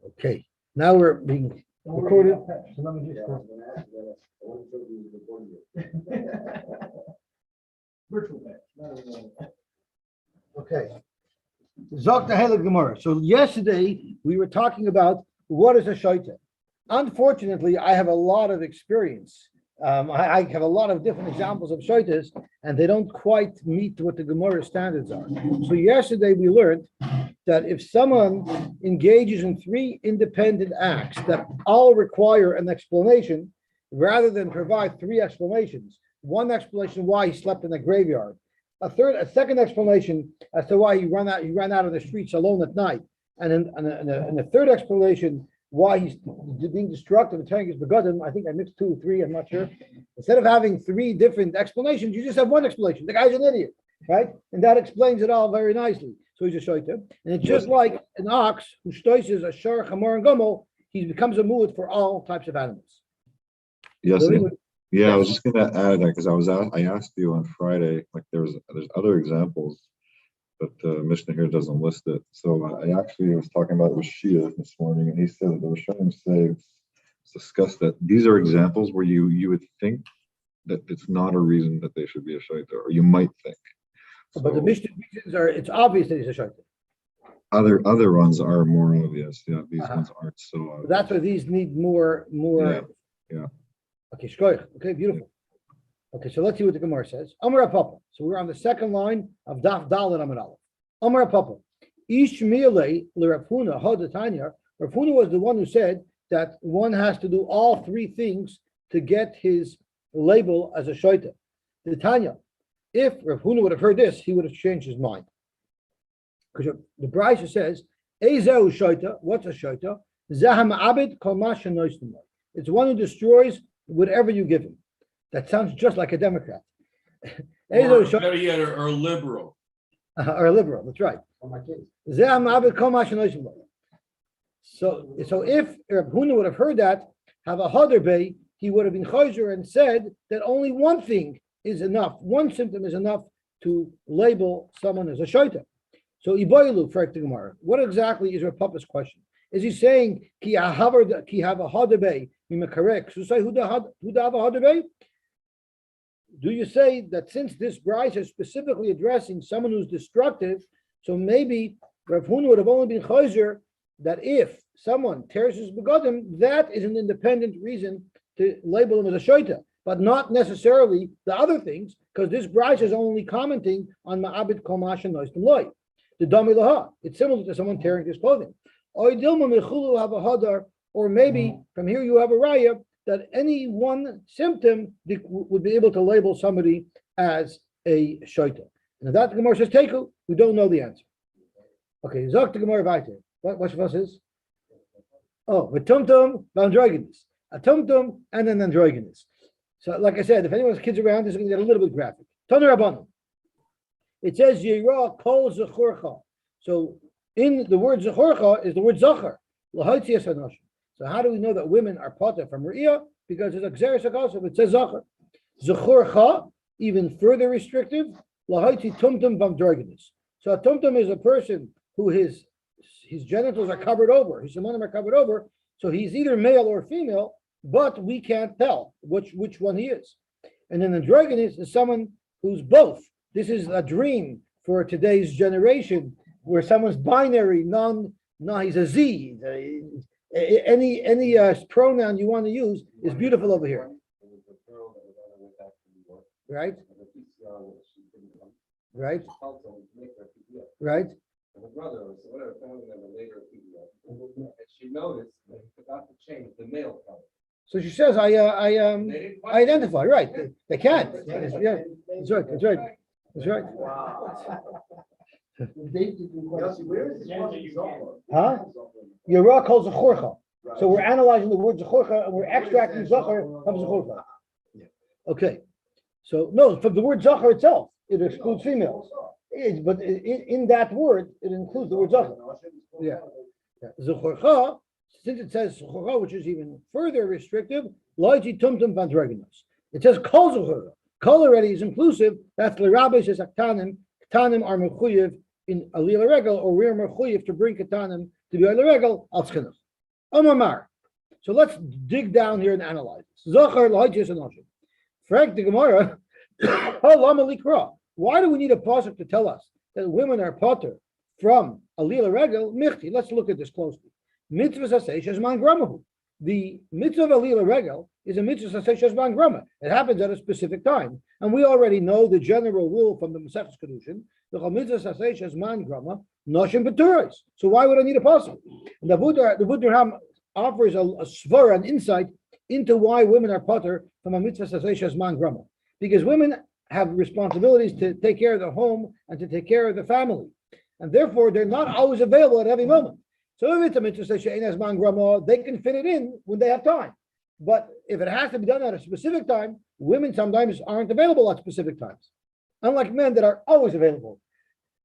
Okay, now we're being recorded. So let me just okay. Zok the Heilig Gemara. So yesterday we were talking about what is a shaita. Unfortunately, I have a lot of experience. I have a lot of different examples of shaitas, and they don't quite meet what the Gemara standards are. So yesterday we learned that if someone engages in three independent acts that all require an explanation, rather than provide three explanations, one explanation why he slept in a graveyard, a second explanation as to why he ran out of the streets alone at night, and a third explanation why he's being destructive and tearing his begotten. I think I mixed 2 or 3, I'm not sure. Instead of having 3 different explanations, you just have one explanation. The guy's an idiot, right? And that explains it all very nicely. So he's a shoita. And it's just like an ox who stoices a shar, chamor, and gomel, he becomes a muad for all types of animals. Yes. Yeah, I was just going to add that because I asked you on Friday, like there's other examples, but Mishnah here doesn't list it. So I actually was talking about it with Shia this morning, and he said that the Rishonim say it's discussed that these are examples where you would think that it's not a reason that they should be a shaita, or you might think. So, but the Mishnah reasons are, it's obvious that he's a shaita. Other ones are more obvious. Yeah, these ones aren't so obvious. That's why these need more. Yeah. Okay, shkoich. Okay, beautiful. Okay, so let's see what the Gemara says. Amar Papa. So we're on the second line of Daf Dalet Amud Aleph. Amar Papa. Ish Miele Rav Huna Hadatanya. Rav Huna was the one who said that one has to do all 3 things to get his label as a shaita. The Tanya. If Rav Huna would have heard this, he would have changed his mind. Because the Brisa says, Ezeu shaita. What's a shaita? Zaham abed kol ma shenoistum. It's one who destroys whatever you give him. That sounds just like a Democrat. Or a liberal. Or a liberal, that's right. So if Reb Huna would have heard that, have a Hader he would have been chayzer and said that only one thing is enough, one symptom is enough to label someone as a shaita. So Iboilu, for the Gemara, what exactly is Reb Papa's question? Is he saying ki have a Hader Bey? Do you say that since this brisa is specifically addressing someone who's destructive, so maybe Rav Huna would have only been chayzer that if someone tears his begodim, that is an independent reason to label him as a shaita, but not necessarily the other things, because this brisa is only commenting on ma'abed kol ma shenoistum loy. The dami laha, it's similar to someone tearing his clothing. Or maybe from here you have a raya that any one symptom would be able to label somebody as a shaita. And if that the Gemara says teku, we don't know the answer. Okay, zok the Gemara weiter. What Shabbos is? Oh, a tumtum, androgynous. A tumtum and an androgynous. So, like I said, if anyone's kids around, this is going to get a little bit graphic. Taner Rabbanan. It says Yira kol zechorcha. So, in the word zechorcha is the word zachar. Lahotzias hanoshim. So how do we know that women are potter from Riyah? Because it's a Xeris HaKosov, it says Zachar. Zechorcha, even further restrictive, Lahaiti Tumtum Bamdroginus. So a Tumtum is a person who his genitals are covered over, his simonim are covered over, so he's either male or female, but we can't tell which one he is. And then Androgynous is someone who's both. This is a dream for today's generation, where someone's binary, he's a Z. Any pronoun you want to use is beautiful over here. Right? Right? Right? She noticed that he forgot to change the male color. So she says, I identify, right. They can't. Yeah, that's right. That's right. Huh? Yara calls zechorcha. So we're analyzing the word zechorcha and we're extracting zachar from zechorcha. Okay. So no, from the word zachar itself, it excludes females. But in that word, it includes the word zachar. Yeah. Zechorcha, since it says zechorcha, which is even further restrictive, loiti tumtum bandreginos. It says kol zechorcha. Kol already is inclusive. That's the rabbi says aktanim. Katanim are mechuyev in aliyah regel, or we're mechuyev to bring katanim to be aliyah regel al tzchinuch. Omar. So let's dig down here and analyze this. Zochar l'hoitis anoshim. Frank the Gemara. Why do we need a pasuk to tell us that women are potter from alila regel? Michti. Let's look at this closely. Mitzvah sasei shezman gramahu. The mitzvah of alila regel is a mitzvah sasei shezman grama. It happens at a specific time, and we already know the general rule from the Maseches Kedushin. The mitzvah sasei shezman grama noshim beturos. So why would I need a pasuk? And the Buddha offers a svara, an insight into why women are potter from a mitzvah sasei shezman grama. Because women have responsibilities to take care of the home and to take care of the family. And therefore, they're not always available at every moment. So if it's a mitzvah she'ein hazman grama, they can fit it in when they have time. But if it has to be done at a specific time, women sometimes aren't available at specific times. Unlike men that are always available.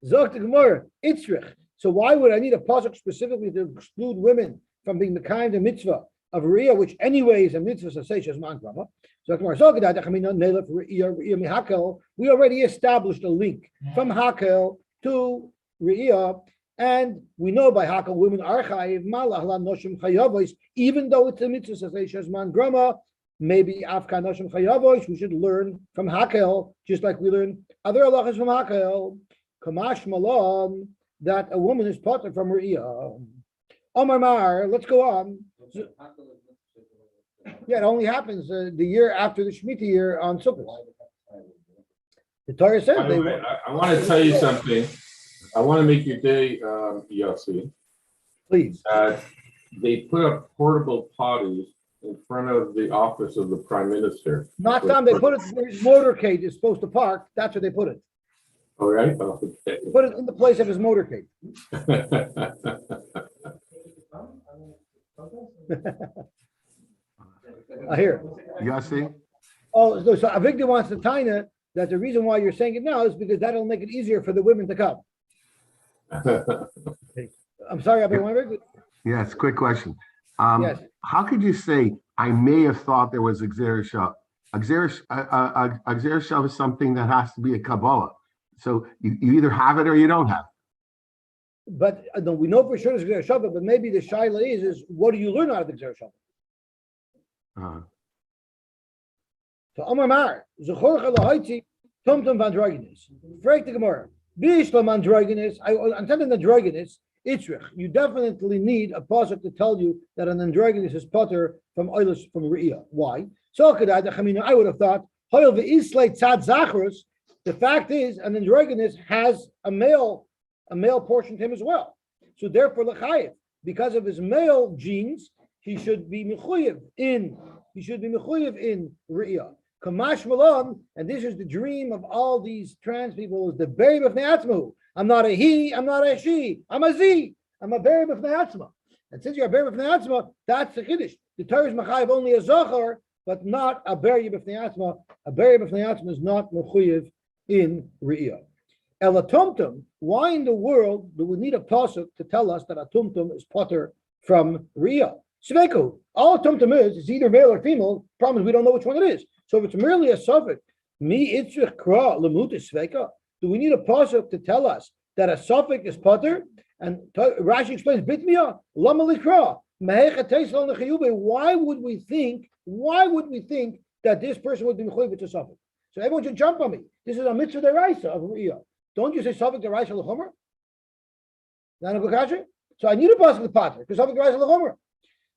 Zok the Gemara, itzrich. So why would I need a pasuk specifically to exclude women from being the kind of mitzvah of Riyah, which anyway is a mitzvah sasei shezman grama? We already established a link from Hakel to Re'iyah, and we know by Hakel women are chayiv malach la noshim chayavos, even though it's a mitzvah sasei shezman grama. Maybe afka noshim chayavos, we should learn from Hakel, just like we learn other halachas from Hakel. Kamash malon, that a woman is potter from Re'iyah. Omar Mar, let's go on. Yeah, it only happens the year after the Shemitah year on Sukkot. The Torah says By the way, I want to tell you something. I want to make your day, Yossi. Please. They put up portable potties in front of the office of the Prime Minister. Not time they put it where his motorcade is supposed to park. That's where they put it. All right. Okay. They put it in the place of his motorcade. I hear. Yossi? Oh, so Avigdor wants to tie it that the reason why you're saying it now is because that'll make it easier for the women to come. I'm sorry, Avigdor. Yes, quick question. Yes. How could you say, I may have thought there was Xerishav? Xerishav is something that has to be a Kabbalah. So you either have it or you don't have it. But we know for sure it's Gzer Shabbat, but maybe the shaila is what do you learn out of the Gzer Shabbat? So Amar Mar, Zechorcha lahaiti tumtum vandrogenes. Frag the Gemara. Bishlam androgenes. I'm telling the androgenes. Itzrich. You definitely need a pasuk to tell you that an androgenes is potter from oilus from Re'iyah. Why? So I would have thought hoil ve'islay tzad zachrus. The fact is, an androgenes has a male portion to him as well. So therefore, l'chayev, because of his male genes, he should be mechuyev in Re'iyah. Kamash Malon, and this is the dream of all these trans people, is the beri b'fnei atzmahu. I'm not a he, I'm not a she, I'm a z. I'm a beri b'fnei atzma. And since you're a beri b'fnei atzma, that's the chiddush. The Torah is mechayev only a zochar, but not a beri b'fnei atzma. A beri b'fnei atzma is not mechuyev in Re'iyah. Ela tumtum, why in the world do we need a pasuk to tell us that a tumtum is potter from Re'iyah? Sveku, all a tumtum is either male or female. Problem is we don't know which one it is. So if it's merely a suffix, mi itzrich kra lemut is sveka. Do we need a pasuk to tell us that a suffix is potter? And Rashi explains bitmiya lama likra mehecha teisel nechiyube. Why would we think that this person would be mechuyev to suffix? So everyone should jump on me. This is a mitzvah deraisa of Re'iyah. Don't you say suffix deraisa lechomer? So I need a pasuk with potter because suffix deraisa lechomer.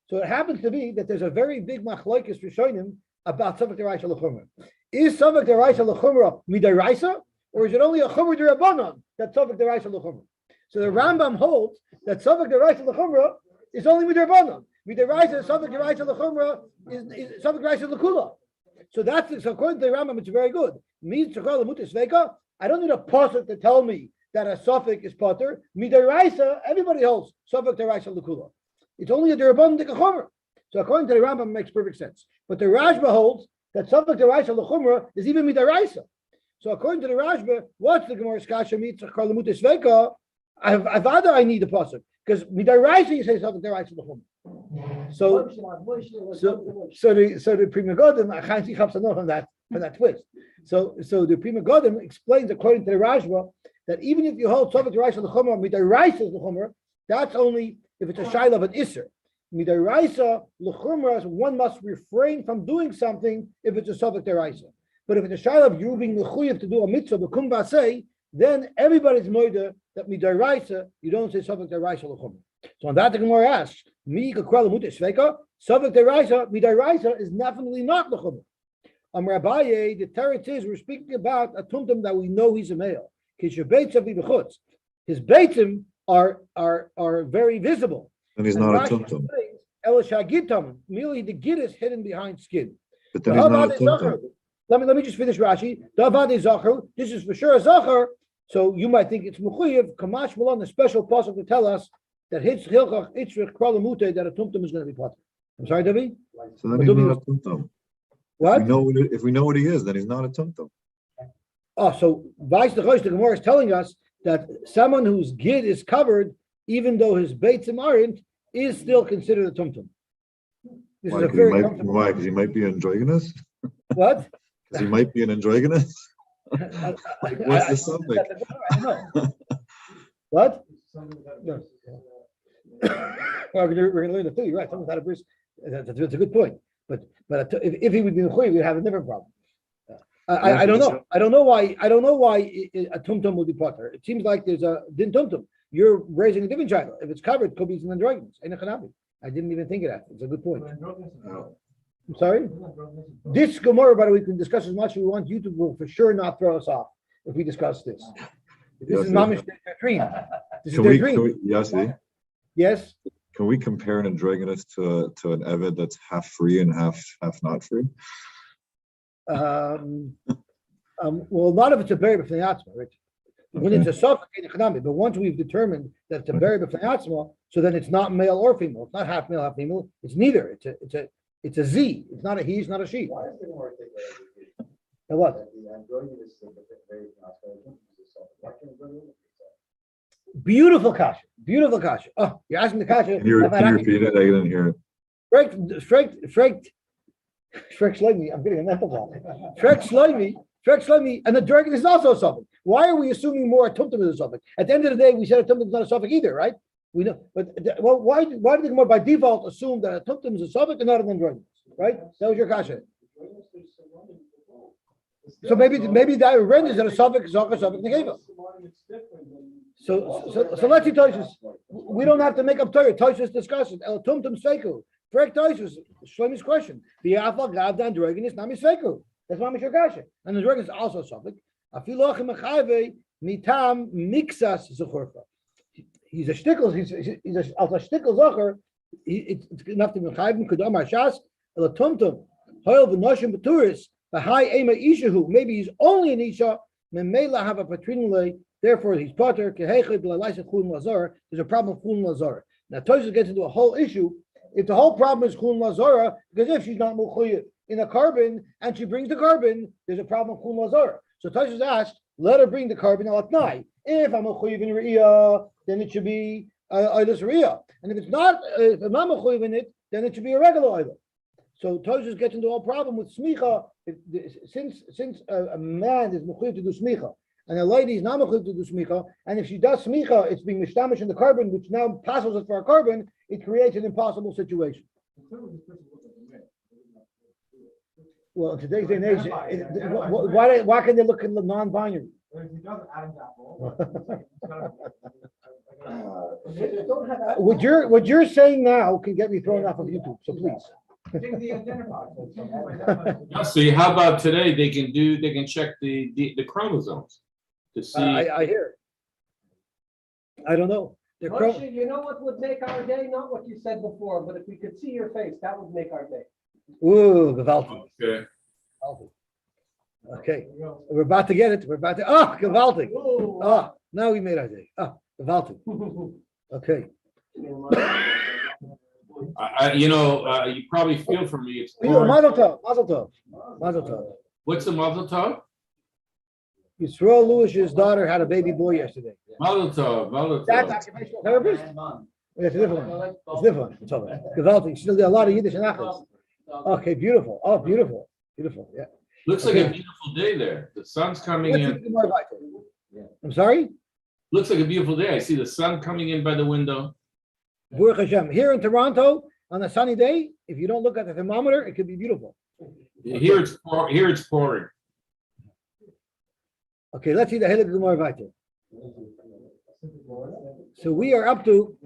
So it happens to be that there's a very big machlokes rishonim about suffix deraisa lechomer. Is suffix deraisa lechomer midaraisa, or is it only a chomer derabanan that suffix deraisa lechomer? So the Rambam holds that suffix deraisa lechomer is only midarabanan. Midaraisa suffix deraisa lechomer is suffix deraisa lekula. So according to the Rambam, it's very good. I don't need a pasuk to tell me that a suffix is potter. Midaraisa, everybody holds suffix deraisa lekula. It's only a derabban dekachomer. So according to the Rambam, it makes perfect sense. But the Rashba holds that suffix deraisa lechumra is even midaraisa. So according to the Rashba, what's the Gemara's kasha mitzvah karlamut sveka? I need the pasuk because midaraisa you say suffix deraisa lechumra. So the Pri Megadim, I can't see from that twist. So the Pri Megadim explains according to the Rashba that even if you hold suffix deraisa lechumra midaraisa lechumra, that's only if it's a shaila of an isser. midaraisa l'chumras, one must refrain from doing something if it's a suffix deraisa. But if it's a shaila of you being mechuyev to do a mitzvah b'kum basei, then everybody's moida that midaraisa you don't say suffix deraisa l'chumra. So on that the Gemara asks, mi kakwela muta shveka suffix deraisa midaraisa is definitely not l'chumra. Rabbaye, the teretz is we're speaking about a tumtum that we know he's a male. His beitim are very visible. And he's not a tumtum. Merely the gid is hidden behind skin. But then he's not a tumtum. Let me just finish Rashi. This is for sure a zachar. So you might think it's mechuyev. Kamash Malon, the special pasuk to tell us that hits hilchach itzrich kralamute that a tumtum is going to be potter. I'm sorry, David. So then he's not a tumtum. What? If we know what he is, then he's not a tumtum. Oh, so Vice the Gemara is telling us that someone whose gid is covered, even though his beitzim aren't, is still considered a tumtum. This Why? is a very Why? Because he might be androgynous. What? Because he might be an androgynous. Like, what's the suffix? I don't know. What? No. Well, we're going to learn the two. You're right. Someone's had a bris. That's a good point. But if he would be mechuyev, we'd have a different problem. I don't know. I don't know why a tumtum would be potter. It seems like there's a din tumtum. You're raising a different child. If it's covered, it could be an androgynous. I didn't even think of that. It's a good point. I'm sorry. This Gemara, by the way, we can discuss as much as we want. YouTube will for sure not throw us off if we discuss this. This is mamish their dream. This is their dream. Yosy, Yes. can we compare an androgynous to an eved that's half free and half not free? Well, a lot of it's a beri b'fnei atzma, right? When it's a suffix, but once we've determined that it's a beri b'fnei atzma, so then it's not male or female. It's not half male, half female. It's neither. It's a Z. It's not a he. It's not a she. And what? Beautiful kasha. Beautiful kasha. Oh, you're asking the kasha. Can you repeat it? I didn't hear it. Shrek Shloimi, I'm getting a mental block. Shrek Shloimi, and the dragon is also a suffix. Why are we assuming more a tumtum is a suffix? At the end of the day, we said a tumtum is not a suffix either, right? We know, but why did the Gemara by default assume that a tumtum is a suffix and not an androgynous, right? That was your kasha. So maybe that renders that a suffix is also a suffix negeva. So let's see Toshus. We don't have to make up Torah. Toshus discussion. El tumtum sveiku. Correct Toshus. Shlomi's question. The alpha gav dan dragon is nami sveiku. That's why Mishra Kasha. And the dragon is also a suffix. Afilochem mechayve mitam mixas zuchorfa. He's a shtickle. He's a alpha shtickle zocher. It's enough to mechayve kudam arshas el tumtum hoil v'noshim b'turis v'hai ema ishahu. Maybe he's only an isha. Memela have a patrinule. Therefore, he's potter. There's a problem with chulin lazar. Now, Toshus gets into a whole issue. If the whole problem is chulin lazara, because if she's not mechuyev in a carbon and she brings the carbon, there's a problem with chulin lazara. So Toshus asked, let her bring the carbon al atnai. If I'm mechuyev in riyah, then it should be oilus riyah. And if I'm not mechuyev in it, then it should be a regular oil. So Toshus gets into a problem with smicha. Since a man is mechuyev to do smicha, and a lady is not mechuyev to do smicha, and if she does smicha, it's being mishtamish in the carbon, which now passes it for a carbon. It creates an impossible situation. Well, in today's day and age, why can they look in the non-binary? What you're saying now can get me thrown off of YouTube. So please. See, how about today? They can check the chromosomes to see. I hear it. I don't know. Moshe, you know what would make our day? Not what you said before, but if we could see your face, that would make our day. Ooh, gewaltig. Okay. Okay. We're about to get it. We're about to. Oh, gewaltig. Oh, now we made our day. Oh, gewaltig. Okay. You probably feel for me. It's Mazel tov. Mazel tov. Mazel tov. What's the mazel tov? Yisrael Lewis's daughter had a baby boy yesterday. Mazel tov. Mazel That's tov. occupational therapist? Yeah, it's a different one. It's different. It's over. Gewaltig. She'll do a lot of Yiddish and Achas. Okay, beautiful. Oh, beautiful. Beautiful. Yeah. Looks like a beautiful day there. The sun's coming in. I'm sorry? Looks like a beautiful day. I see the sun coming in by the window. Baruch Hashem. Here in Toronto, On a sunny day, if you don't look at the thermometer, it could be beautiful. Here it's pouring. Okay, let's see the Hilek Gemara weiter. So we are up to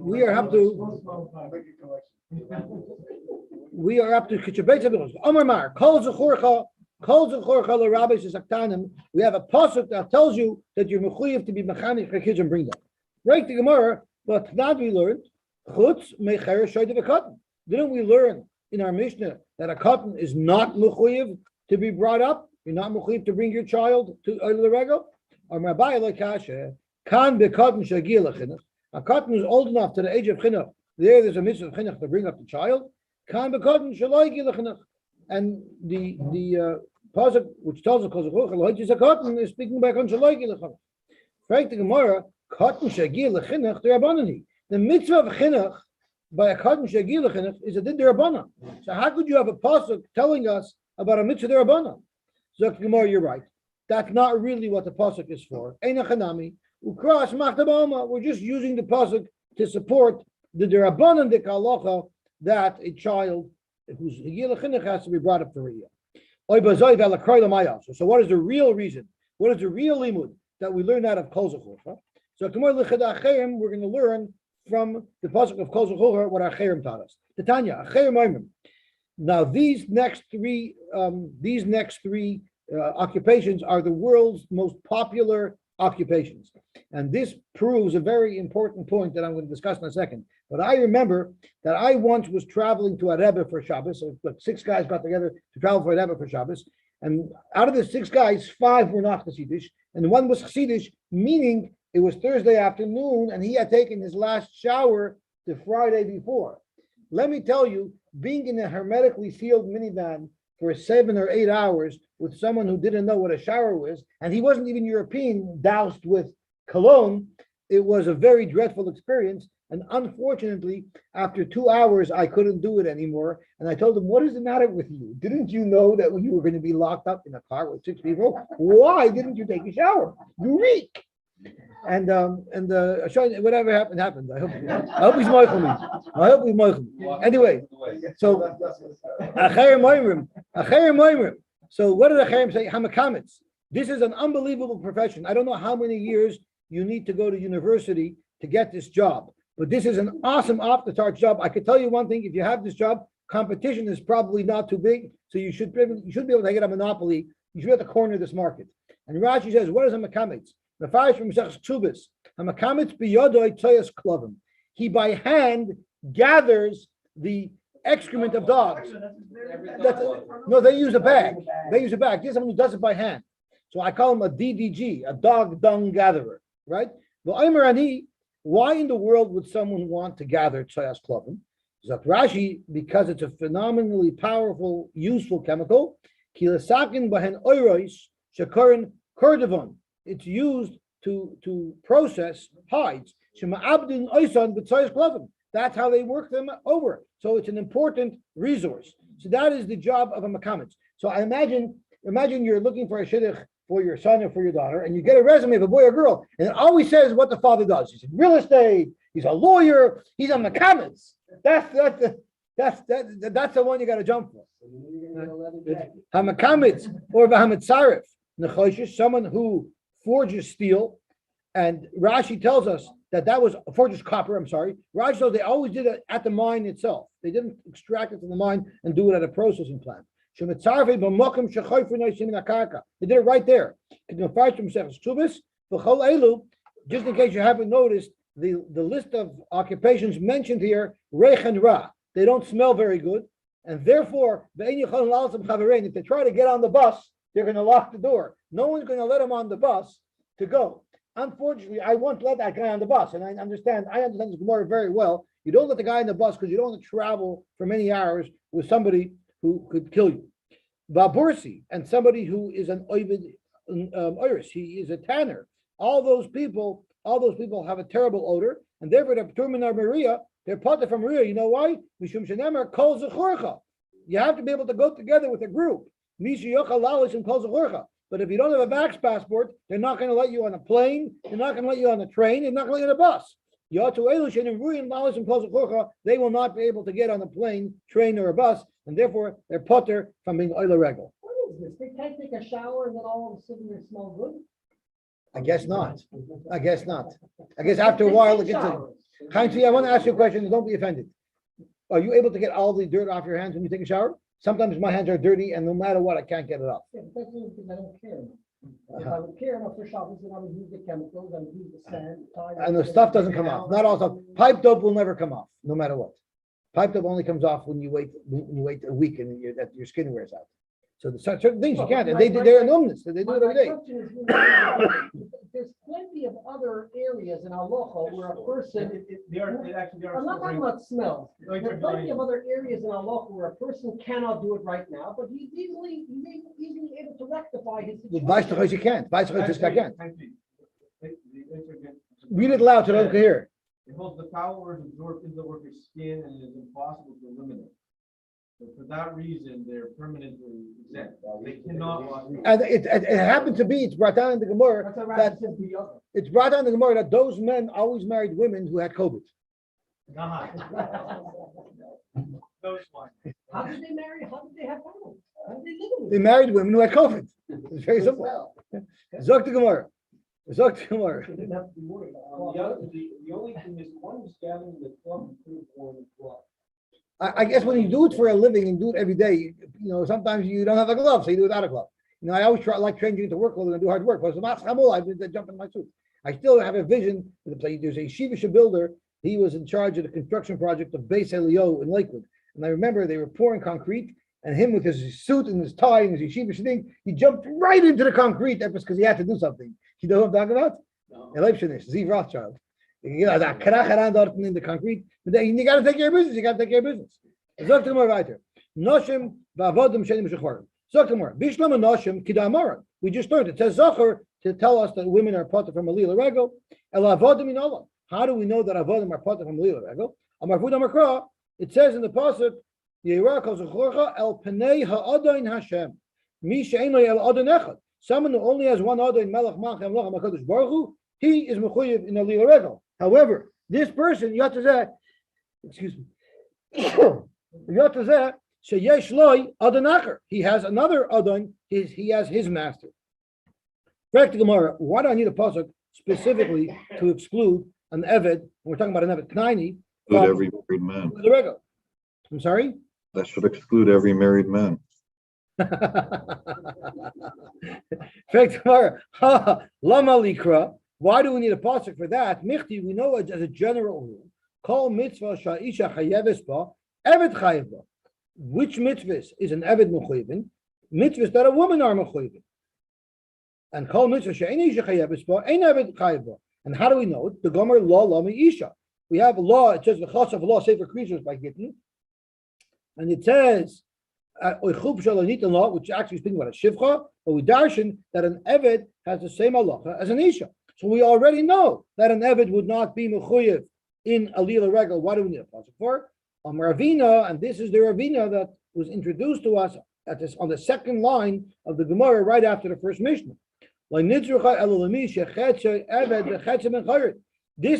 Kitchabetz Omar Mar, Kol Zechorcha LeRabbis Zaktanim. We have a pasuk that tells you that you're mechuyev to be mechanic for kids and bring them. Right, the Gemara, but now we learned Chutz Mecher Shoyde V'Katan. Didn't we learn in our Mishnah that a cotton is not mechuyev to be brought up? You're not mechuyev to bring your child to the regal. Or Rabbi Lekashe Kan Bekatan Shagil Chinuch. A cotton is old enough to the age of chinuch. There's a mitzvah of chinuch to bring up the child. Kan Bekatan Shaloi Gil Chinuch. And the pasuk which tells us a cotton is speaking back on Shaloi Gil Chinuch. Frank the Gemara, cotton Shagil Chinuch the Rabbanani. The mitzvah of chinuch by a cotton Shagil Chinuch is a din derabbanan. So how could you have a pasuk telling us about a mitzvah derabbanan? So Gemara, you're right. That's not really what the pasuk is for. Einachanami, ukras machtabama. We're just using the pasuk to support the derabbanan de kalacha that a child who's higil chinuch has to be brought up to riyah. So what is the real reason? What is the real limud that we learn out of Kol Zechorcha? So tomorrow we're going to learn from the pasuk of Kol Zechorcha what our Acherim taught us. The Tanya Acherim Oimrim. Now these next three occupations are the world's most popular occupations. And this proves a very important point that I'm going to discuss in a second. But I remember that I once was traveling to a Rebbe for Shabbos. So 6 guys got together to travel for a Rebbe for Shabbos. And out of the 6 guys, 5 were not Hasidish. And 1 was Hasidish, meaning it was Thursday afternoon and he had taken his last shower the Friday before. Let me tell you, being in a hermetically sealed minivan for 7 or 8 hours with someone who didn't know what a shower was, and he wasn't even European, doused with cologne, it was a very dreadful experience. And unfortunately, after 2 hours, I couldn't do it anymore. And I told him, what is the matter with you? Didn't you know that you were going to be locked up in a car with 6 people? Why didn't you take a shower? You reek. And whatever happened. I hope he's moichel me. I hope he's moichel me. Anyway, so Acherim Moimrim. So what did Acherim say? Hamakamitz. This is an unbelievable profession. I don't know how many years you need to go to university to get this job, but this is an awesome off-the-chart job. I could tell you one thing: if you have this job, competition is probably not too big, so you should be able to get a monopoly. You should be able to corner this market. And Rashi says, what is a makamitz? The fire from Chubis. Hamakamitz biyodoi toyas klovim. He by hand gathers the excrement of dogs. No, they use a bag. There's someone who does it by hand. So I call him a DDG, a dog dung gatherer, right? Why in the world would someone want to gather toyas klovim? Zot Rashi, because it's a phenomenally powerful, useful chemical. Kilasakin bahen oiros shekarin kordavon. It's used to process hides. That's how they work them over. So it's an important resource. So that is the job of a makamitz. So I imagine you're looking for a shidduch for your son or for your daughter, and you get a resume of a boy or girl, and it always says what the father does. He's in real estate. He's a lawyer. He's a makamitz. That's the one you got to jump for. Hamakamitz or v'hamitzarif. Nechoshish, someone who forges steel, and Rashi tells us that was forges copper. I'm sorry. Rashi says they always did it at the mine itself. They didn't extract it from the mine and do it at a processing plant. They did it right there. Just in case you haven't noticed, the list of occupations mentioned here, reich and ra, they don't smell very good, and therefore, if they try to get on the bus, they're going to lock the door. No one's going to let them on the bus to go. Unfortunately, I won't let that guy on the bus, and I understand this Gemara very well. You don't let the guy on the bus because you don't want to travel for many hours with somebody who could kill you. Babursi, and somebody who is an oivid iris, he is a tanner. All those people have a terrible odor, and therefore they're p'tur Maria. They're part from Maria. You know why? Mishum shenemer kol zechorcha. You have to be able to go together with a group. But if you don't have a vax passport, they're not going to let you on a plane. They're not going to let you on a train. They're not going to let you on a bus. They will not be able to get on a plane, train, or a bus, and therefore they're potter from being oil regel. What is this? They can't take a shower and then all of a sudden they smell good? I guess not. I guess not. I guess after a while it gets. Chaim, I want to ask you a question. Don't be offended. Are you able to get all the dirt off your hands when you take a shower? Sometimes my hands are dirty, and no matter what, I can't get it off. Yeah, but that's only because I don't care enough. If I would care enough for showers, then I would use the chemicals, I would use the sand. And the stuff doesn't come off. Not all stuff. Piped up will never come off, no matter what. Piped up only comes off when you wait a week and your skin wears out. So the certain things you can't, and they're enormous. They do it every day. There's plenty of other areas in Aloha where a person, I'm not talking about smells. There's plenty of other areas in Aloha where a person cannot do it right now, but he's easily able to rectify his With situation. Weisstachos you can't. Weisstachos just can't. Read it loud so I don't hear. It holds the power to absorb into the worker's skin and it is impossible to eliminate. So for that reason, they're permanently exempt. They cannot wash. And it happened to be, it's brought down in the Gemara That's a that rabbit says the other. it's brought down in the Gemara that those men always married women who had COVID. Those ones. How did they marry? How did they have family? How did they live with They it? married women who had COVID. It's very simple. Zok the Gemara. Zok the Gemara. They didn't have to be worried about The only thing is one is gathering the club and the blood. I guess when you do it for a living and do it every day, sometimes you don't have a glove, so you do it without a glove. I always like changing into work clothes and do hard work. But I've been jumping in my suit. I still have a vision. There's a Yeshiva builder. He was in charge of the construction project of Beis Elio in Lakewood. And I remember they were pouring concrete, and him with his suit and his tie and his Yeshiva thing, he jumped right into the concrete because he had to do something. You know what I'm talking about? No. Ziv Rothschild. That krach dort in the concrete. But you got to take care of business. You got to take care of business. Zok to more weiter. Noshim va'avodim shenim shechorim. Zok to more. Bishlam noshim kidamara. We just learned it says zocher to tell us that women are potter from alila regel. El avodim inolam. How do we know that avodim are potter from alila regel? Amar vud amar kra. It says in the pasuk, Yeira kol zochorcha el penei ha'adain Hashem. Mi she'en lo el adain echad. Someone who only has one adain melech malchem lochem hakadosh baruch Hu, he is mechuyev in alila regel. However, this person, Yatazeh, excuse me, Yatazeh, sheyesh loy adanacher. He has another adon. He has his master. Back to Gemara. Why do I need a pasuk specifically to exclude an eved? We're talking about an eved knaini. Exclude every married man. The regel. I'm sorry. That should exclude every married man. Back to Gemara. Lama likra. Why do we need a pasuk for that? Michti, we know it as a general rule. Call mitzvah sha'isha chayeves ba, eved chayev ba. Which mitzvahs is an eved mechuyevin? Mitzvahs that a woman are mechuyevin. And call mitzvah she'ein isha chayeves ba, ein eved chayev ba. And how do we know it? The gomer law lami isha. We have a law. It says the chas of law safer creatures by Gittin, and it says oichup shalanitan law, which actually is speaking about a shivcha, but we darshan that an eved has the same halacha as an isha. So we already know that an eved would not be mechuyev in alila regel. Why do we need a pasuk for? Ravina, and this is the Ravina that was introduced to us on the second line of the Gemara right after the first Mishnah. This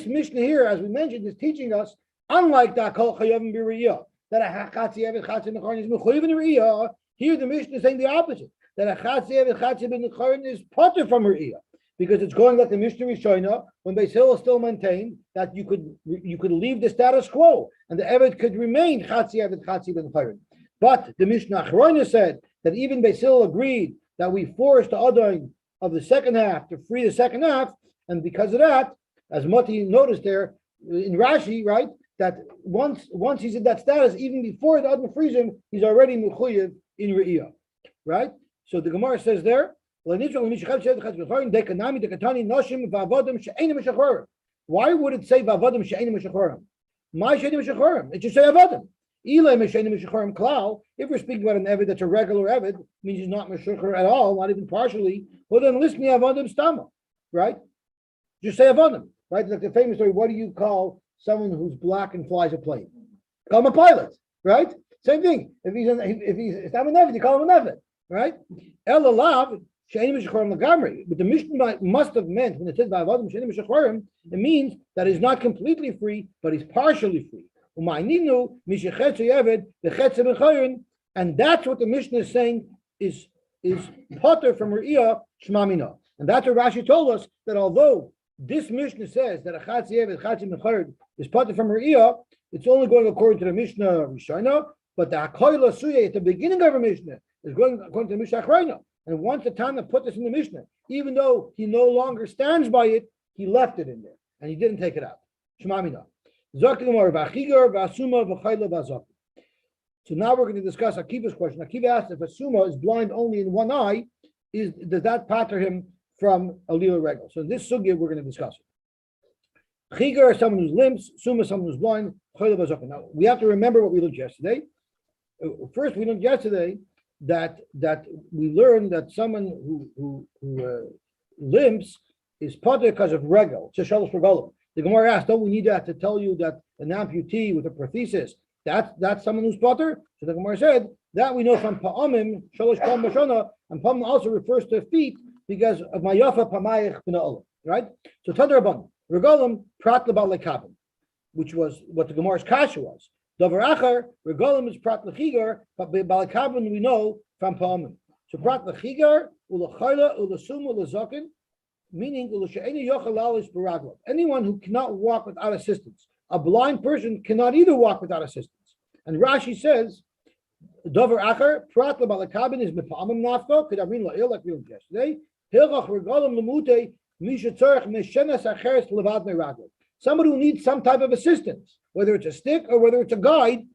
Mishnah here, as we mentioned, is teaching us, unlike that kol chayavim b'riyah, that a chatzi eved chatzi mecharin is mechuyev in riyah. Here the Mishnah is saying the opposite, that a chatzi eved chatzi mecharin is potter from riyah. Because it's going like the Mishnah Rishona, when Beis Hillel still maintained that you could leave the status quo and the Eved could remain Chatzi Eved Chatzi Ben Chayrin. But the Mishnah Achrona said that even Beis Hillel agreed that we forced the Adain of the second half to free the second half, and because of that, as Mati noticed there in Rashi, right, that once he's in that status, even before the Adain frees him, he's already Mechuyev in Re'iyah, right? So the Gemara says there. Why would it say vavadim she'enim meshachorim? My she'enim meshachorim. It should say avadim. If we're speaking about an eved that's a regular eved, means he's not meshachor at all, not even partially. Well, then listen to avadim stama, right? Just say avadim, right? Like the famous story. What do you call someone who's black and flies a plane? Call him a pilot, right? Same thing. If he's an eved, you call him an eved, right? El alav. But the Mishnah must have meant when it says it means that he's not completely free, but he's partially free. And that's what the Mishnah is saying is potter from Re'iyah Shmamina. And that's what Rashi told us, that although this Mishnah says that a Chatzi Eved, Chatzi Mechayer is potter from Re'iyah, it's only going according to the Mishnah Rishona, but the Hakoyla Suya at the beginning of a Mishnah is going according to the Mishnah Achrayna. And once the Tana put this in the Mishnah, even though he no longer stands by it, he left it in there and he didn't take it out. Shmamina. So now we're going to discuss Akiva's question. Akiva asked if a suma is blind only in one eye, does that patter him from a lila regal? So in this sugya we're going to discuss it. Chigar is someone who's limps, suma is someone who's blind. Now we have to remember what we learned yesterday. First, we learned yesterday that we learned that someone who limps is pater because of regal. The Gemara asked, don't we need that to tell you that an amputee with a prosthesis, that's someone who's pater? So the Gemara said that we know from pa'amim shalosh pam b'shana, and pam also refers to feet because of mayafa pamayich b'na'olam, right? So tadar rabban regalim prat lebal lekabim, which was what the Gemara's kasha was. Davar achar regalim is prat lechigar, but balakabim we know from pa'amim. So prat lechigar ulachayla ulasum ulazakin, meaning anyone who cannot walk without assistance. A blind person cannot either walk without assistance. And Rashi says, Dover Acher, Prat Labalakabin is Mipamim Nafko, Kedavrin La'il, like we learned yesterday. Hilchach Regalim Lamute, Misha Tzarech Meshenas Acheres Levad Meragel. Somebody who needs some type of assistance, whether it's a stick or whether it's a guide,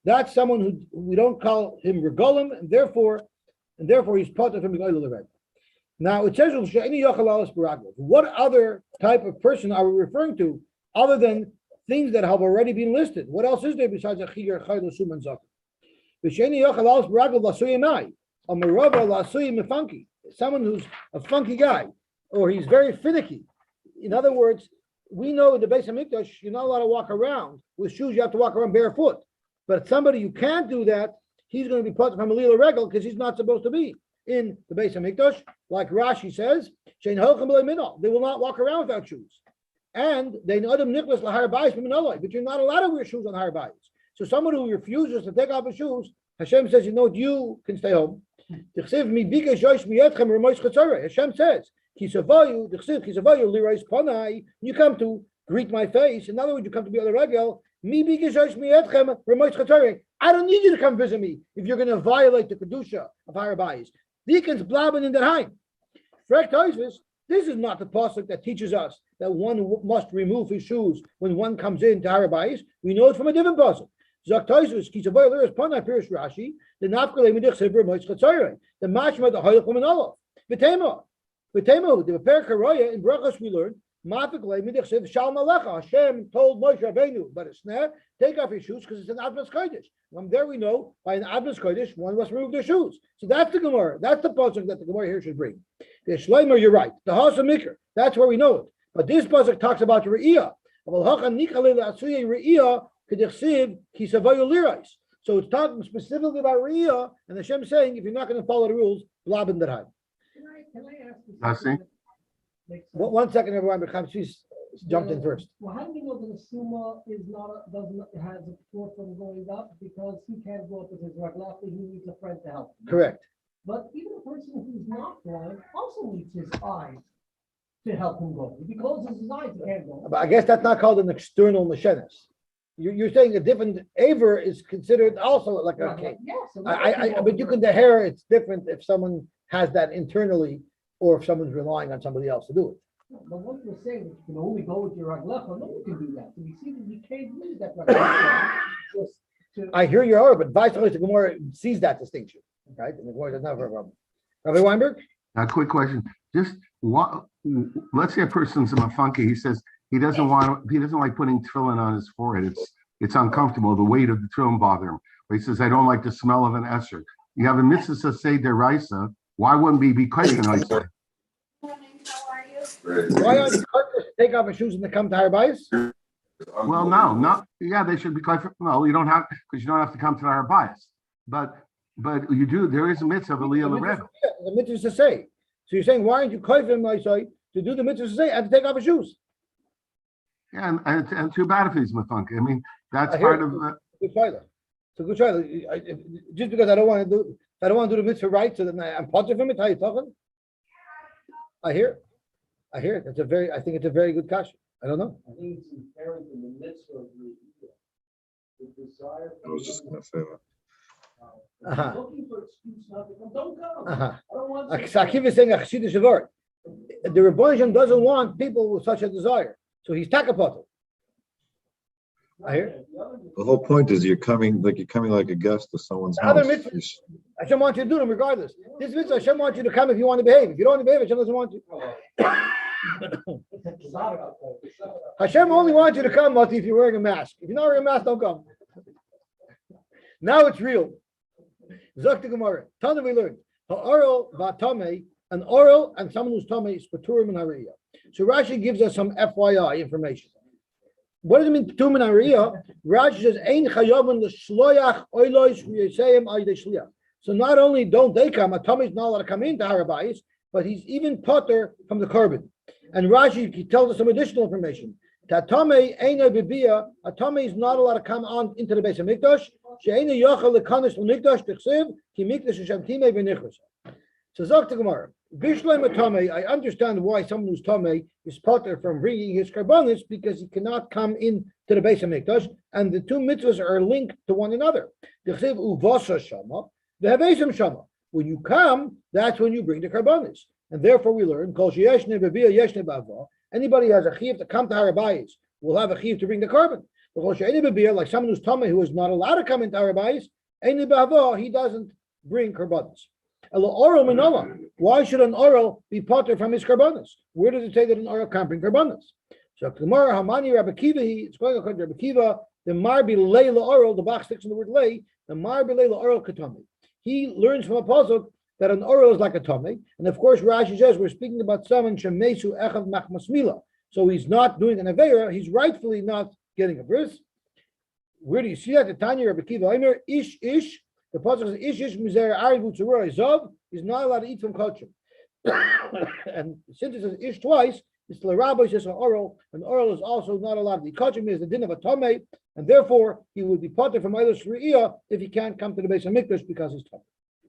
that's someone who we don't call him Regalim, and therefore he's part of him Regalim Levad. Now it says, what other type of person are we referring to other than things that have already been listed? What else is there besides a chigar, chayla, sum, and zakah? Someone who's a funky guy, or he's very finicky. In other words, we know in the Beis Hamikdash, you're not allowed to walk around with shoes, you have to walk around barefoot. But somebody who can't do that, he's going to be put from a lila regal because he's not supposed to be in the Beis Hamikdash, like Rashi says, they will not walk around without shoes. And they know them nicholas lahar bayis, but you're not allowed to wear shoes on har bayis. So someone who refuses to take off his shoes, Hashem says, you know what, you can stay home. Hashem says, you come to greet my face. In other words, you come to be on the regel. I don't need you to come visit me if you're going to violate the kedusha of har bayis. Deacons blabbing in their heim. This is not the pasuk that teaches us that one must remove his shoes when one comes into har bayis. We know it from a different pasuk. The mashma the hoyach from an olav. V'tema the perkaroya in brachos we learned. Hashem told Moshe Rabbeinu, but it's not take off your shoes because it's an Admas Kodesh. From there we know by an Admas Kodesh one must remove their shoes. So that's the Gemara. That's the pasuk that the Gemara here should bring. The Shleimer, you're right. The Hasa Mikr, that's where we know it. But this pasuk talks about Re'iyah. So it's talking specifically about Re'iyah, and Hashem saying, if you're not going to follow the rules, blab in the time. Can I ask you I see. something? One second, everyone, because she's jumped in first. Well, how do we know that a suma is doesn't has a support from going up because he can't go up with his raglafi, he needs a friend to help him. Correct. But even a person who's not blind also needs his eyes to help him go. If he closes his eyes, he can't go. But I guess that's not called an external mashenis. You're saying a different aver is considered also like a cake. Yes. But you can the hair, it's different if someone has that internally or if someone's relying on somebody else to do it. But what we're saying, you can only go with your raglacha, no one can do that. So we see that you can't use that raglacha. I hear your order, but Vice the Gemara sees that distinction, right? And the Gemara doesn't have a problem. Rabbi Weinberg? A quick question. Just what? Let's say a person's a funky. He says he doesn't like putting tefillin on his forehead. It's uncomfortable. The weight of the tefillin bother him. But he says I don't like the smell of an esser. You have a mitzvah to say deraisa. Why wouldn't we be kaisen? Why aren't you to take off your shoes and they come to har bayis? Well, no. Yeah, they should be kaisen. No, you don't have because you don't have to come to har bayis. But you do. There is a mitzvah of aliyah l'rebbe. The mitzvah is to say So you're saying, why aren't you koifim my say to do the mitzvah to say and to take off his shoes? Yeah, and too bad if he's mafunky. I mean, that's I hear part it. of. Good try. It's a good try. Just because I don't want to do the mitzvah right, so then I'm potter from it. How you talking? I hear it. I think it's a very good question. I don't know. I think it's inherent in the mitzvah of the desire. I was just gonna say that. Uh-huh. Looking for excuse not to come, don't come. Uh-huh. I don't want. Akiva is saying a chashidish word. The Rebbe Shem doesn't want people with such a desire, so he's takapotter. I hear. The whole point is you're coming like a guest to someone's The other house. mitzvahs, Hashem wants you to do them regardless. This mitzvah, Hashem wants you to come if you want to behave. If you don't want to behave, Hashem doesn't want you. Hashem only wants you to come, Mati, if you're wearing a mask. If you're not wearing a mask, don't come. Now it's real. Zakti Gemara. Tana we learned. Ha'oral va'tamei, an oral and someone who's tamei is paturim and hariyah. So Rashi gives us some FYI information. What does it mean paturim and hariyah? Rashi says, Ein chayavon l'shloyach oilois v'yesayim aydei shliach. So not only don't they come, a tamei is not allowed to come into Harabayis, but he's even pater from the korban. And Rashi tells us some additional information. Tatame eina bibia, a tamei is not allowed to come on into the base of Mikdash. She'eina yochel lekanis l'mikdash t'chsev ki mikdash Hashem timei v'nichus. So Zok the Gemara, Bishleim tamei. I understand why someone who's tamei is pater from bringing his karbanis because he cannot come in to the base of Mikdash, and the two mitzvahs are linked to one another. T'chsev uvasa shama, v'havesim shama. When you come, that's when you bring the karbanis. And therefore we learn, anybody who has a chiv to come to Harabayis will have a chiv to bring the carbon. Like someone who's tamei who is not allowed to come into Harabayis, he doesn't bring karbanis. Why should an oral be potter from his karbanis? Where does it say that an oral can't bring karbanis? So tomorrow, Hamani Rabbi Kiva, it's going according to Rabbi Kiva, the marbi leila oral, the box sticks in the word lay, the marbi leila oral katami. He learns from a pasuk that an oral is like a tummy, and of course Rashi says we're speaking about someone shemesu echav machmasmila, so he's not doing an aveira, he's rightfully not getting a bris. Where do you see that? The Tanya Rabbi Kiva Aimer ish, the pasuk says ish mizer arivu tzurah zav is not allowed to eat from kosher, and since it says ish twice, it's the rabbi says an oral is also not allowed to be kosher, means the din of a tummy, and therefore he would be potter from either shriya if he can't come to the base of mikdash because he's tummy.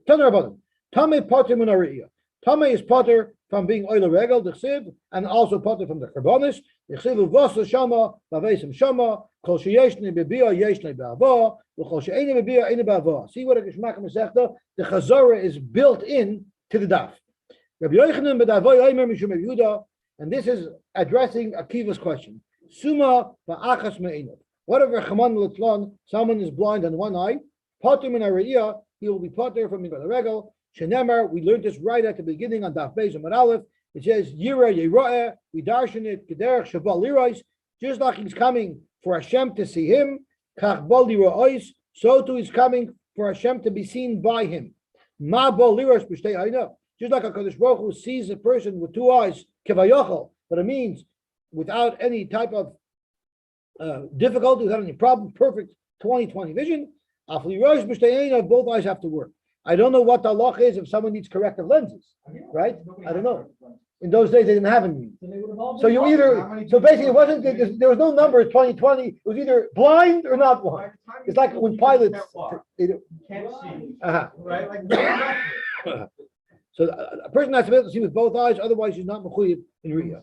Tanya Rabbanim. Tamei potter min hariyah. Tamei is potter from being oil regel, the chsiv, and also potter from the karbonis. The chsiv uvasa shama, vavesim shama, kol sheyeshne bebia yeshne be'ava, v'kol she'ene bebia ene be'ava. See what a geshmak mesechta? The chazorah is built in to the daf. Rabbi Yochanan b'davoy oimer mishum Yehuda, and this is addressing Akiva's question. Suma ba'achas me'enov. Whatever chaman l'tzlon, someone is blind on one eye, potter min hariyah, he will be potter from the regel. Shenemar, we learned this right at the beginning on Daf Beis Amud Aleph. It says Yira Yera'eh. We darshan it Kederach Shabal Lirais. Just like he's coming for Hashem to see him, Kach Bal Lirais. So too he's coming for Hashem to be seen by him. Ma Bal Lirais B'Shtei Aynav. Just like a Kadosh Baruch Hu sees a person with two eyes, Kevayachal, but it means without any type of difficulty, without any problem, perfect 20/20 vision. Af Lirais B'Shtei Aynav. Both eyes have to work. I don't know what the law is if someone needs corrective lenses, right? I don't know. In those days, they didn't have any. So you basically it wasn't, there was no number 20/20. It was either blind or not blind. It's like when pilots. You can't see, right? Like, So a person has to be able to see with both eyes, otherwise he's not mechuyev in riyah.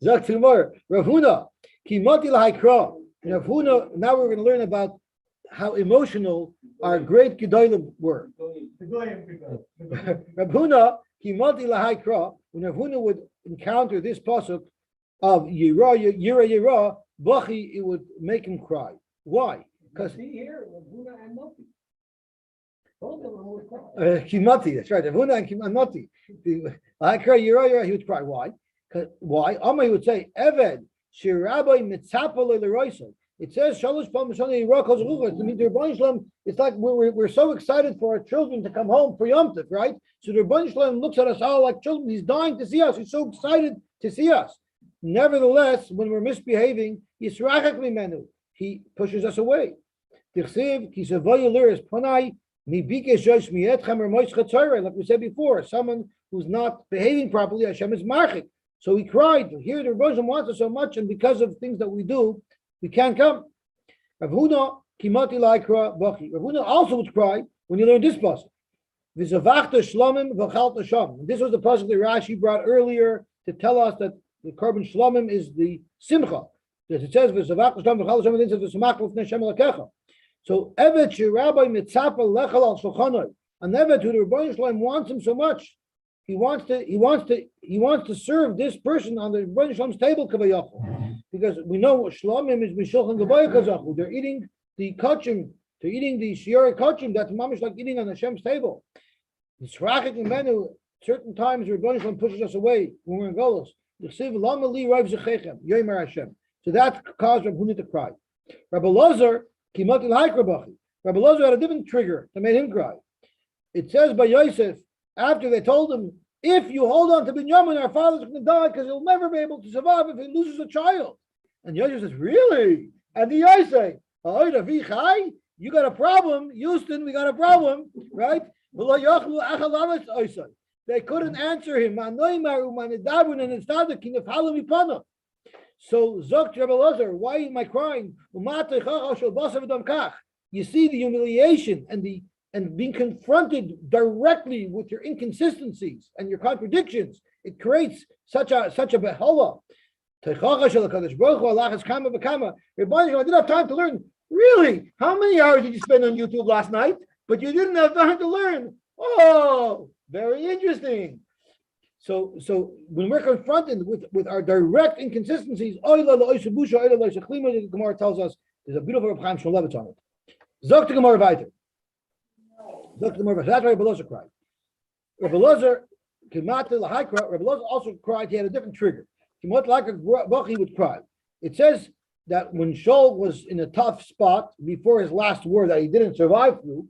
Zak Tumor, Rav Huna, ki mati l'haikra. Rav Huna, now we're going to learn about how emotional our great Gedolim were. Rav Huna, ki mati l'haikra, when Rav Huna would encounter this pasuk of Yira, Bachi, it would make him cry. Why? Because here, Rav Huna and Moti. Both of them would cry. Kimati, that's right. Rav Huna and Kimati. L'haikra Yira, he would cry. Why? Why? Amma, he would say, Eved, Shirabai mitzapa le'leroisel. It says, Shalosh Pal Mishani Yirakos Ruchas. I mean, the Rebbeinu Shalom, it's like we're so excited for our children to come home for Yom Tov, right? So the Rebbeinu Shalom looks at us all like children. He's dying to see us. He's so excited to see us. Nevertheless, when we're misbehaving, Yisrachak Mimenu, he pushes us away. Tichsiv, Kisavoy Liris Panai, Like we said before, someone who's not behaving properly, Hashem is marchik. So he cried. Here the Rebbe wants us so much, and because of things that we do, we can't come. Rav Huna kimati laikra bachi. Rav Huna also would cry when you learn this pasuk. V'zavachta shlomim v'chalta sham. This was the pasuk that Rashi brought earlier to tell us that the korban shlomim is the simcha. As it says v'zavachta shlomim v'chalta sham, and then it says v'samach l'fnei Hashem elakecha. So evet shirabbi mitzapa lechal al shulchanoi. An evet who the Rebbeinu Shalom wants him so much. He wants to serve this person on the Rebbeinu Shalom's table kavayachol, because we know shlomim is mishulchan gavaya kazachu. They're eating the kachim, they're eating the shiur kachim. That's mamish like eating on Hashem's table. The srachik menu. Certain times the Rebbeinu Shalom pushes us away when we're in golos. So that caused Rav Huna to cry. Rabbi Lozer kimatil haikrabachi. Rabbi Lozer had a different trigger that made him cry. It says by Yosef, after they told him, if you hold on to Binyamin, our father's going to die because he'll never be able to survive if he loses a child. And Yosef says, really? And the Yosef, you got a problem, Houston, we got a problem, right? They couldn't answer him. So Zok Rebbe Lozer, why am I crying? You see the humiliation and being confronted directly with your inconsistencies and your contradictions. It creates such a behola. I didn't have time to learn. Really? How many hours did you spend on YouTube last night? But you didn't have time to learn. Oh, very interesting. So when we're confronted with our direct inconsistencies, the Gemara tells us there's a beautiful Reb Chaim Shmulevitz on it. Zok to Gemara weiter. That's why Rebbe Lozer cried. Rebbe Lozer also cried. He had a different trigger. He would cry. It says that when Shaul was in a tough spot before his last war that he didn't survive through,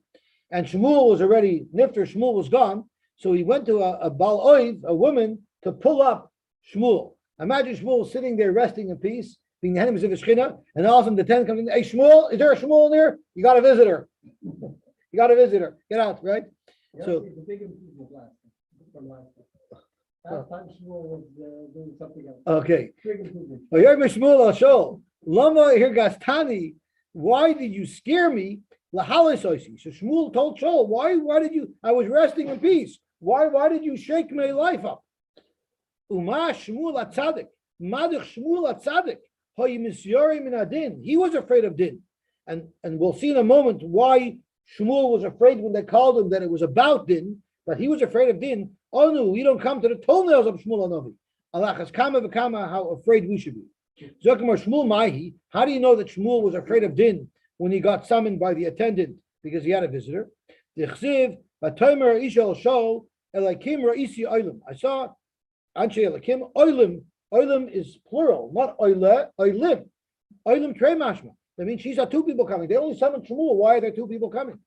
and Shmuel was already nifter, Shmuel was gone, so he went to a Baal Oiv, a woman, to pull up Shmuel. Imagine Shmuel sitting there resting in peace, being the enemies of the Shekhinah, and all of a sudden the ten comes in. Hey Shmuel, is there a Shmuel in there? You got a visitor. You got a visitor. Get out, right? Yeah, So it's a big improvement from last time. Last time Shmuel was doing something else. okay. Big improvement. Lama here Gastani, why did you scare me? So Shmuel told Shaul, why did you? I was resting in peace. Why did you shake my life up? Uma Shmuel atzadik, Madich Shmuel atzadik, he was afraid of din, and we'll see in a moment why Shmuel was afraid when they called him that it was about din, but he was afraid of din. Oh no, we don't come to the toenails of Shmuel Hanavi. Alachas kama v'kama, how afraid we should be. Zokamar Shmuel Mahi, how do you know that Shmuel was afraid of din when he got summoned by the attendant because he had a visitor? Dichsiv v'tomer ishal shol elakim ra'isi oilim. I saw anshe elakim oilim. Oilim is plural, not oile, oilim. Oilim trei mashma. That means she's got two people coming. They only summoned Shmuel. Why are there two people coming?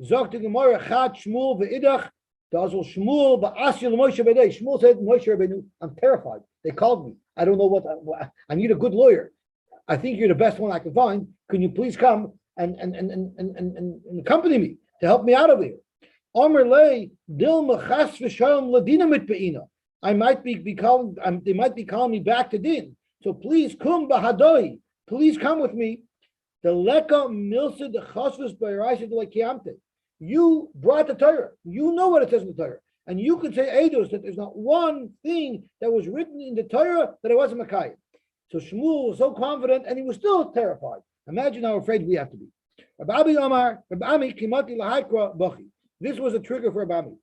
Zok to Gemara chad Shmuel ve'idach dazul Shmuel ba'asil Moshe b'dei. Shmuel said, Moshe Rabbeinu, I'm terrified. They called me. I don't know what I need a good lawyer. I think you're the best one I can find. Can you please come and accompany me to help me out of here? Omer lei dil mechas v'shalom ladina mitbeina. I might be calling. They might be calling me back to din. So please kum bahadoi. Please come with me. The leka milsa de chasvus b'iraisa de lekiamte. You brought the Torah. You know what it says in the Torah, and you could say Eidos that there's not one thing that was written in the Torah that it wasn't Makai. So Shmuel was so confident, and he was still terrified. Imagine how afraid we have to be. Rabbi Amar, Rabbi Ami kimati lahaikra bachi. This was a trigger for Rabbi Ami.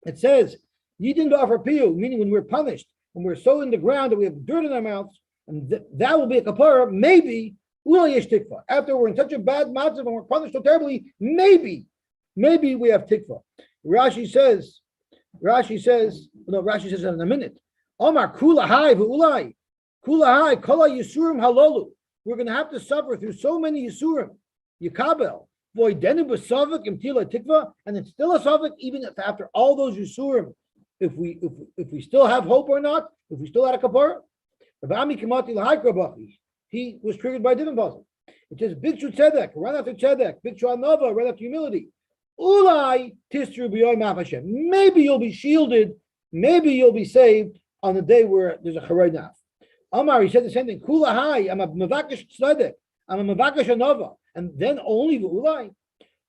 It says Yidin ba'afar piyu, meaning when we're punished, when we're so in the ground that we have dirt in our mouths, and that will be a kapara. Maybe after we're in such a bad matzav and we're punished so terribly, maybe we have tikva. Rashi says in a minute. Omar kula hai v'ulai, kula yisurim halalu. We're going to have to suffer through so many yisurim. Yikabel voidenu b'savik imtila tikva, and it's still a savik even if after all those yisurim. If we still have hope or not, if we still had a kapara. He was triggered by a different puzzle. It says Bikshu Tzedek, right after Tzedek, Bikshu Anova, right after humility. Ulai tistru b'yoyim Hashem. Maybe you'll be shielded. Maybe you'll be saved on the day where there's a charay naf. Amar, he said the same thing. Kula hai, I'm a mevakesh tzedek. I'm a mevakesh anova. And then only the ulai.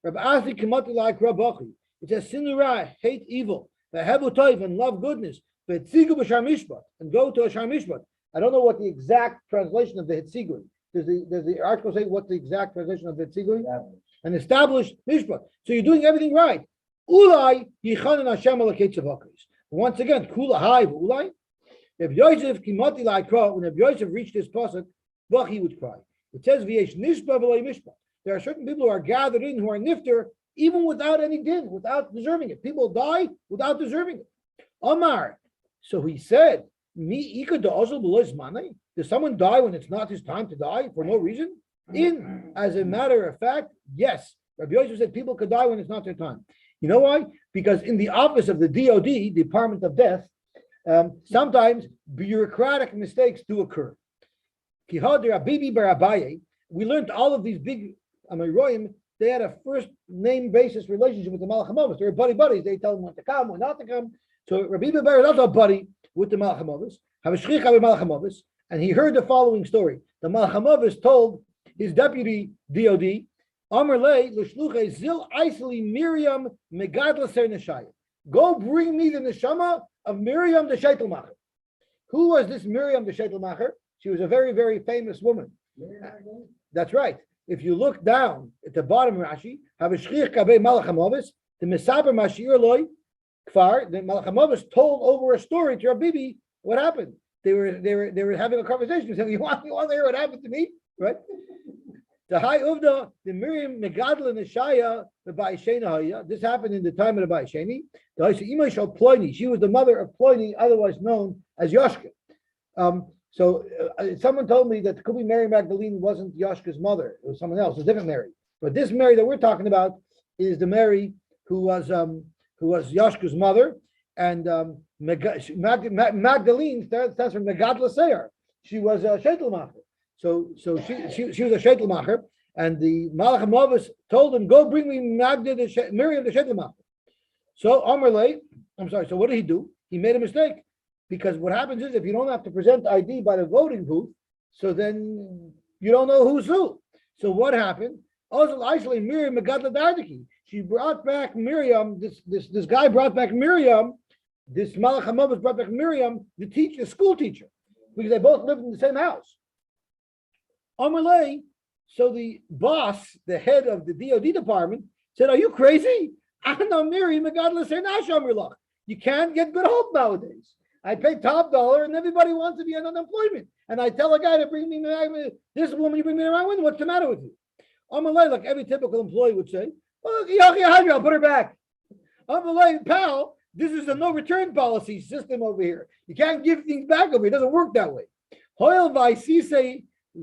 Rabbi Asi kamati like Rabbachi. It says sinura, hate evil. Ve'hevu toiv, and love goodness. Ve'tzigu b'shar mishpat, and go to a shar mishpat. I don't know what the exact translation of the hitzigu. Does the article say what the exact translation of the hitzigu? An established mishpat. So you're doing everything right. Ulai yichanan Hashem alakei tzavakis. Once again, kula hai ulai. If Yosef kimati la'ikra, when if Yosef reached this pasuk, he would cry. It says v'yesh nishba v'lei mishpat. There are certain people who are gathered in who are nifter even without any din, without deserving it. People die without deserving it. Omar. So he said, "Mi ika da'azal b'lois manei." Does someone die when it's not his time to die for no reason? As a matter of fact, yes. Rabbi Yosef said people could die when it's not their time. You know why? Because in the office of the DOD, Department of Death, sometimes bureaucratic mistakes do occur. We learned all of these big Amiroyim. They had a first name basis relationship with the Malach HaMavis. They were buddies. They tell them when to come, when not to come. So Rabbi Bar is also a buddy with the Malach HaMavis. And he heard the following story. The Malach HaMavis told his deputy DOD, Amr Lei l'shluchei zil isli Miriam megadla ser neshaya. Go bring me the neshama of Miriam the Sheitelmacher. Who was this Miriam the Sheitelmacher? She was a very, very famous woman. That's right. If you look down at the bottom of Rashi, Havishchich kabei Malach HaMavis, the Mesaber Mashir Loi Kfar, the Malach HaMavis told over a story to Rabbi what happened. They were having a conversation. He said, you want to hear what happened to me? Right? The High Uvda, the Miriam Megadla Neshaya, the Ba'ishena. This happened in the time of the Ba'isheni. The Ima Shal Ploini. She was the mother of Ploini, otherwise known as Yoshka. Someone told me that it could be Mary Magdalene wasn't Yoshka's mother. It was someone else, a different Mary. But this Mary that we're talking about is the Mary who was Yoshka's mother. And Magdalene stands for Megadla Seir. She was a Sheitelmacher. So she was a Sheitelmacher, and the Malach HaMavis told him, "Go bring me Miriam the Sheitelmacher." So So what did he do? He made a mistake, because what happens is if you don't have to present ID by the voting booth, so then you don't know who's who. So what happened? Also, isolated Miriam Megadla Dardiki. She brought back Miriam. This guy brought back Miriam. This Malach HaMavis brought back Miriam, the school teacher, because they both lived in the same house. Amalei, so the boss, the head of the DOD department, said, "Are you crazy? You can't get good help nowadays. I pay top dollar, and everybody wants to be on unemployment. And I tell a guy to bring me this woman, you bring me around with. What's the matter with you?" Amalei, like every typical employee would say, "Well, I'll put her back." Amalei, pal, this is a no return policy system over here. You can't give things back over here. It doesn't work that way. Hoyel vai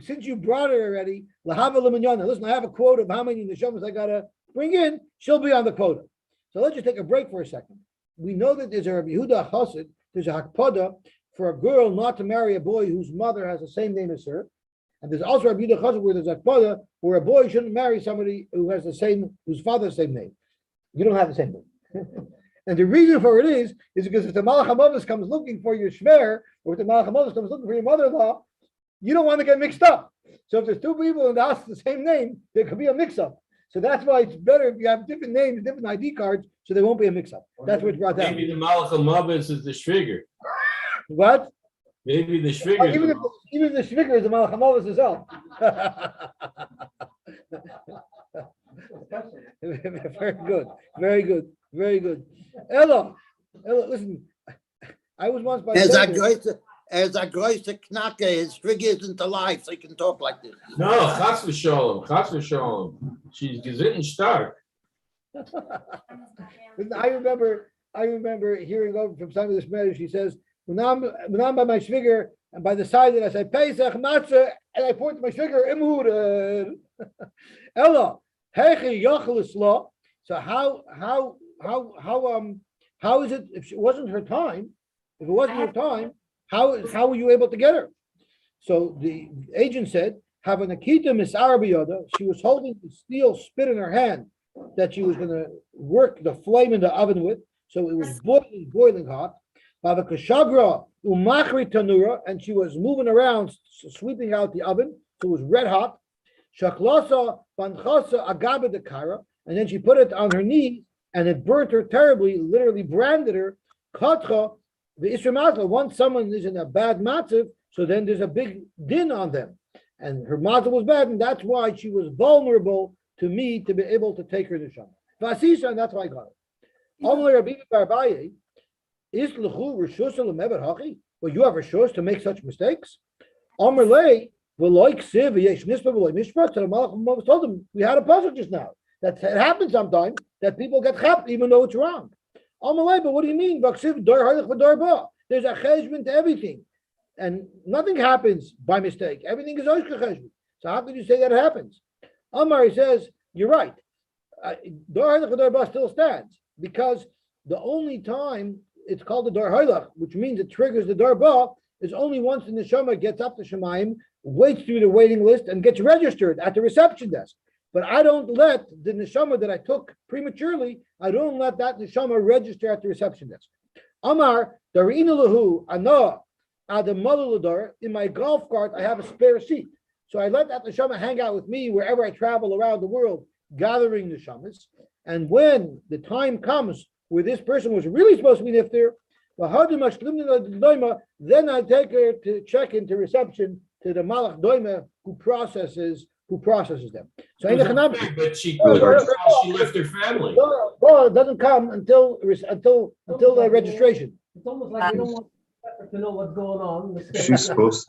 since you brought her already, listen, I have a quota of how many neshamas I gotta bring in. She'll be on the quota. So let's just take a break for a second. We know that there's a Rabbi Yehuda Chassid, there's a hakpada for a girl not to marry a boy whose mother has the same name as her, and there's also a Rabbi Yehuda Chassid where there's a hakpada where a boy shouldn't marry somebody whose father's same name. You don't have the same name. And the reason for it is because if the Malach HaMavis comes looking for your shver, or if the Malach HaMavis comes looking for your mother-in-law, you don't want to get mixed up. So if there's two people in the house with the same name, there could be a mix-up. So that's why it's better if you have different names, different ID cards, so there won't be a mix-up. That's what brought that. Maybe the Malach HaMavis is the Shviger. What? Maybe the Shviger. Even the Shviger is the Malach HaMavis himself. Very good. Very good. Very good. Ella, listen. I was once by as a große Knacke, his trigger isn't alive, so he can talk like this. No, Chas v'sholom. She's gesitten stark. I remember hearing over from some of this matter. She says, when I'm by my shviger, and by the side that I say Pesach matzah, and I point to my shviger imur. Ella, heiche yochelis law. So how is it if it wasn't her time? If it wasn't her time, how were you able to get her? So the agent said, "Have an akita misarabiyoda." She was holding the steel spit in her hand. that she was going to work the flame in the oven with. So it was boiling hot. Vavakashagra umachri tanura, and she was moving around, sweeping out the oven. So it was red hot. Shaklasa banchasa agabe de kara, and then she put it on her knees, and it burnt her terribly, literally branded her. Katcha the Isra. Once someone is in a bad matzav, so then there's a big din on them, and her matzav was bad, and that's why she was vulnerable to me to be able to take her to Shama. Vasisa, and that's why I got it. Amalei Rabbi Barbaye. Well, you have a shus to make such mistakes. Amalei, told him we had a puzzle just now. That it happens sometimes that people get chapped even though it's wrong. Amalei, but what do you mean? There's a cheshbon to everything, and nothing happens by mistake. Everything is oishka cheshbon. So how can you say that it happens? Amar, he says, you're right. Dor still stands because the only time it's called the Dor Hailach, which means it triggers the Dor Ba, is only once the neshama gets up to Shemaim, waits through the waiting list, and gets registered at the reception desk. But I don't let the neshama that I took prematurely, I don't let that neshama register at the reception desk. Amar, Darina Lahu, Ana, Adamalador, in my golf cart, I have a spare seat. So I let that neshama hang out with me wherever I travel around the world, gathering neshamas. And when the time comes where this person was really supposed to be nifter, then I take her to check into reception to the malach doima who processes them. So But she left her family. Well, it doesn't come until the registration. It's almost like we don't want to know what's going on. She's supposed.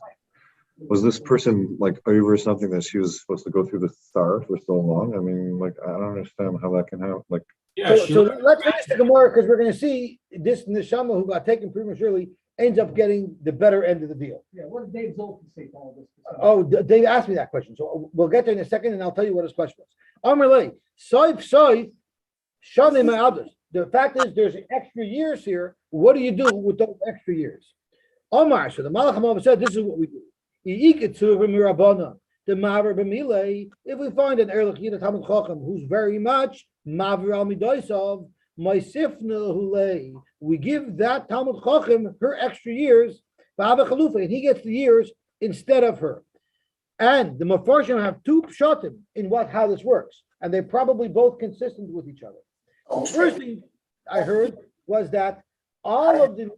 Was this person like over something that she was supposed to go through the star for so long? I mean, like I don't understand how that can happen. Like, Yeah, so let's finish the Gemara because we're going to see this neshama who got taken prematurely ends up getting the better end of the deal. Yeah, what did Dave Zoltan say to all this? Oh, Dave asked me that question, so we'll get there in a second, and I'll tell you what his question was. Amarle, soif, shane ma'adas. The fact is, there's extra years here. What do you do with those extra years? Omar, so the Malach HaMav said, this is what we do. If we find an Erlich Yidot Talmid Chacham who's very much Mavir al Midaisav, we give that Talmid Chacham her extra years, and he gets the years instead of her. And the Mefarshim have two pshatim in how this works, and they're probably both consistent with each other. The first thing I heard was that all of the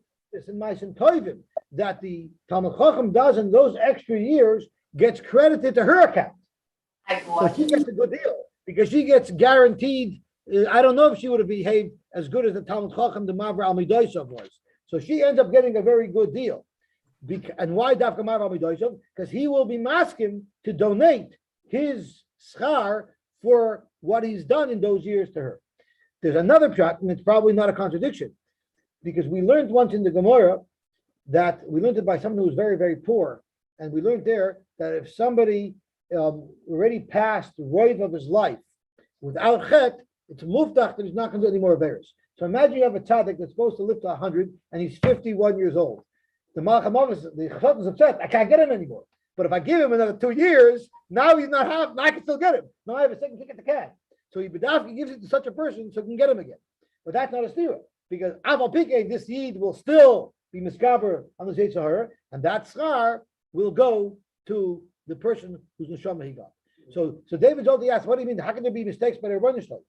in Ma'asim Tovim that the Talmid Chacham does in those extra years gets credited to her account. So she gets a good deal because she gets guaranteed. I don't know if she would have behaved as good as the Talmid Chacham, the Mavra al Midaisav was. So she ends up getting a very good deal. And why Dafka Mavra al Midaisav? Because he will be masking to donate his schar for what he's done in those years to her. There's another pshat, and it's probably not a contradiction. Because we learned once in the Gemara that we learned it by someone who was very, very poor. And we learned there that if somebody already passed the roiv of his life without chet, it's muftach that he's not going to do any more averos. So imagine you have a tzaddik that's supposed to live to 100 and he's 51 years old. The Malach HaMav, the Chazon is upset, I can't get him anymore. But if I give him another 2 years, now he's not half, now I can still get him. Now I have a second kick at the can. So he gives it to such a person so he can get him again. But that's not a stira. Because Aval Pike, this Yid will still be miskaber on the Zeitzahara, and that schar will go to the person whose neshama he got. So David Zolti asked, what do you mean? How can there be mistakes by the Rebbeinu Shalom?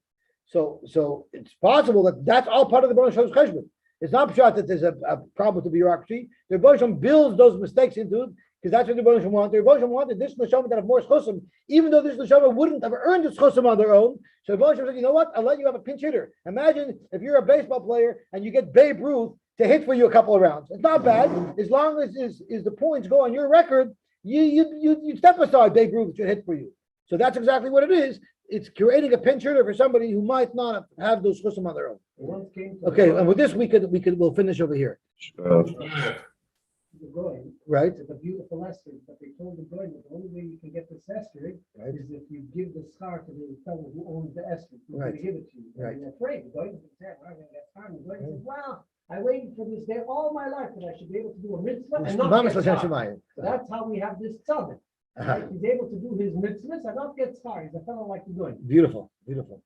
So it's possible that that's all part of the Rebbeinu Shalom's cheshbon. It's not shot that there's a problem with the bureaucracy. The Rebbeinu Shalom builds those mistakes into it because that's what the Rebbeinu Shalom wanted. The Rebbeinu Shalom wanted this neshama that have more chosim, even though this neshama wouldn't have earned its chosim on their own. So the Rebbeinu Shalom said, you know what? I'll let you have a pinch hitter. Imagine if you're a baseball player and you get Babe Ruth to hit for you a couple of rounds. It's not bad. As long as the points go on your record, you step aside Babe Ruth should hit for you. So that's exactly what it is. It's creating a pinch hitter for somebody who might not have those chosim on their own. Okay, and with this we'll finish over here. Right. It's a beautiful Esther, but they told the boy that the only way you can get this Esther is if you give the schar to the fellow who owns the Esther. Who's going to give it to you. Right. And they're afraid. The boy said, "Well, I'm going to get time." The boy says, "Wow, I waited for this day all my life that I should be able to do a mitzvah and not get schar." That's how we have this tzaddik. Right? He's able to do his mitzvahs and not get schar. He's a fellow like the boy. Beautiful, beautiful.